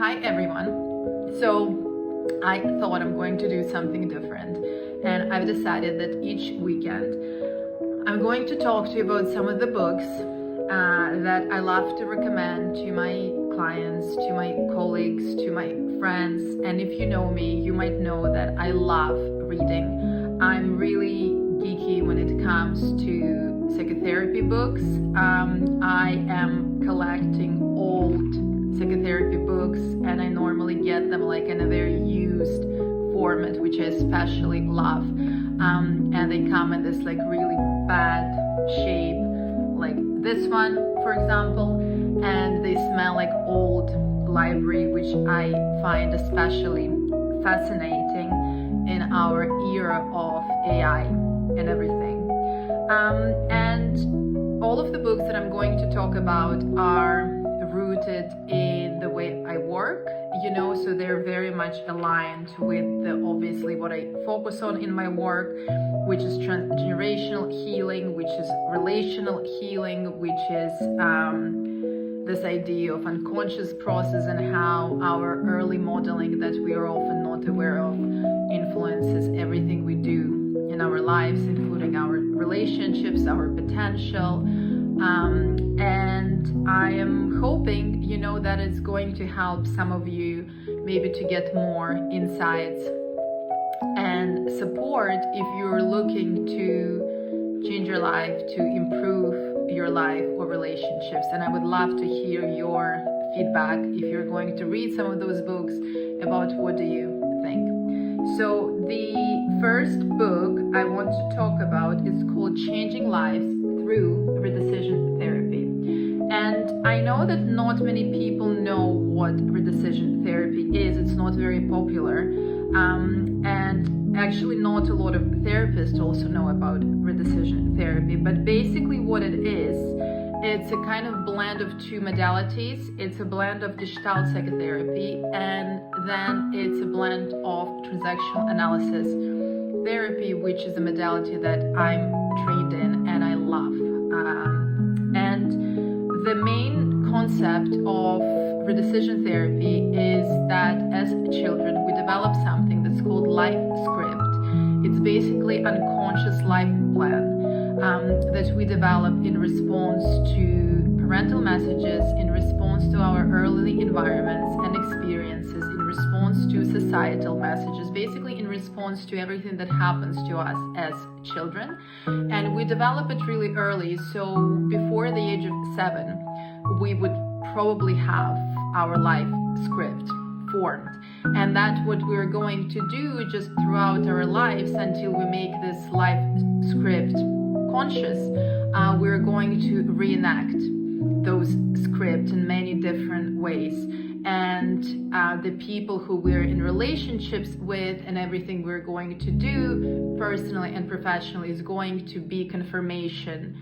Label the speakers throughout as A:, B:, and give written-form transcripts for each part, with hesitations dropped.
A: Hi everyone. So I thought I'm going to do something different, and I've decided that each weekend I'm going to talk to you about some of the books that I love to recommend to my clients, to my colleagues, to my friends. And if you know me, you might know that I love reading. I'm really geeky when it comes to psychotherapy books. I am collecting old psychotherapy books, and I normally get them like in a very used format, which I especially love. And they come in this like really bad shape, like this one, for example, and they smell like old library, which I find especially fascinating in our era of AI and everything. And all of the books that I'm going to talk about are rooted in the way I work, so they're very much aligned with obviously what I focus on in my work, which is transgenerational healing, which is relational healing, which is this idea of unconscious process and how our early modeling that we are often not aware of influences everything we do in our lives, including our relationships, our potential. And I am hoping, that it's going to help some of you maybe to get more insights and support if you're looking to change your life, to improve your life or relationships. And I would love to hear your feedback if you're going to read some of those books about what do you think. So the first book I want to talk about is called Changing Lives Through Redecision Therapy. And I know that not many people know what redecision therapy is. It's not very popular. And actually not a lot of therapists also know about redecision therapy. But basically what it is, it's a kind of blend of two modalities. It's a blend of Gestalt psychotherapy, and then it's a blend of transactional analysis therapy, which is a modality that I'm trained in and I love. And the main concept of redecision therapy is that as children we develop something that's called life script. It's basically unconscious life plan that we develop in response to parental messages, in response to our early environments and experiences, in response to societal messages, basically in response to everything that happens to us as children. And we develop it really early. So before the age of 7, we would probably have our life script formed. And that's what we're going to do just throughout our lives until we make this life script conscious. We're going to reenact those scripts in many different ways. And the people who we're in relationships with and everything we're going to do personally and professionally is going to be confirmation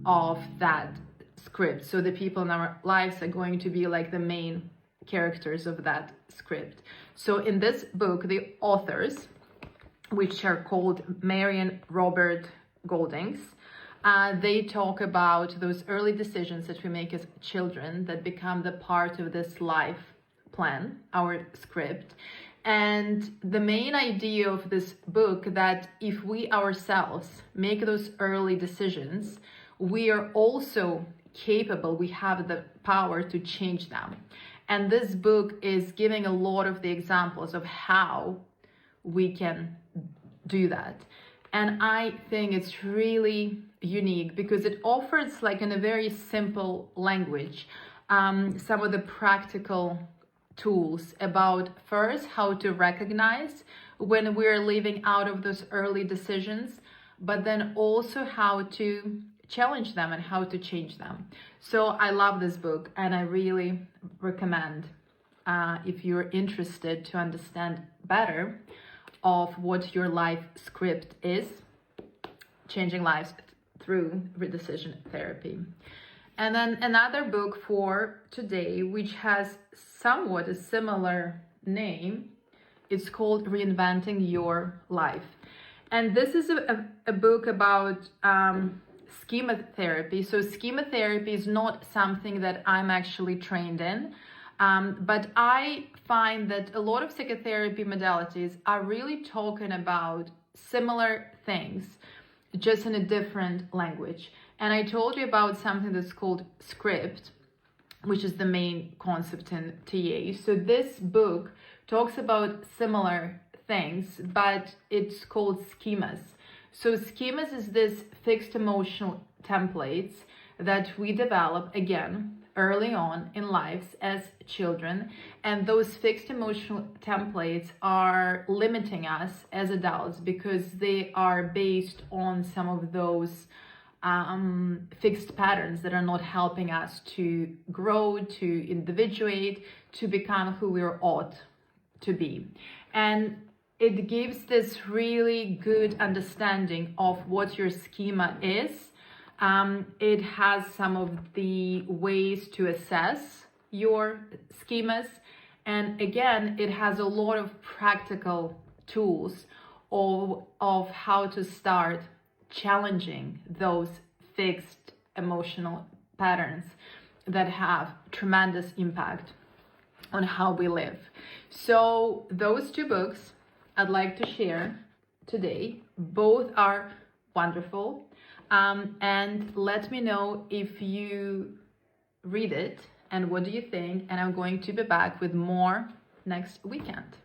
A: of that script. So the people in our lives are going to be like the main characters of that script. So in this book, the authors, which are called Mary and Robert Goldings, they talk about those early decisions that we make as children that become the part of this life plan, our script. And the main idea of this book that if we ourselves make those early decisions, we are also capable, we have the power to change them. And this book is giving a lot of the examples of how we can do that. And I think it's really unique because it offers, like in a very simple language, some of the practical tools about first how to recognize when we're living out of those early decisions, but then also how to challenge them and how to change them. So I love this book and I really recommend if you're interested to understand better of what your life script is, Changing Lives Through Redecision Therapy. And then another book for today, which has somewhat a similar name, it's called Reinventing Your Life. And this is a book about schema therapy. So schema therapy is not something that I'm actually trained in. But I find that a lot of psychotherapy modalities are really talking about similar things, just in a different language. And I told you about something that's called script, which is the main concept in TA. So this book talks about similar things, but it's called schemas. So schemas is this fixed emotional templates that we develop, again, early on in lives as children, and those fixed emotional templates are limiting us as adults because they are based on some of those fixed patterns that are not helping us to grow, to individuate, to become who we ought to be. And it gives this really good understanding of what your schema is. It has some of the ways to assess your schemas. And again, it has a lot of practical tools of how to start challenging those fixed emotional patterns that have tremendous impact on how we live. So those two books I'd like to share today. Both are wonderful. And let me know if you read it and what do you think. And I'm going to be back with more next weekend.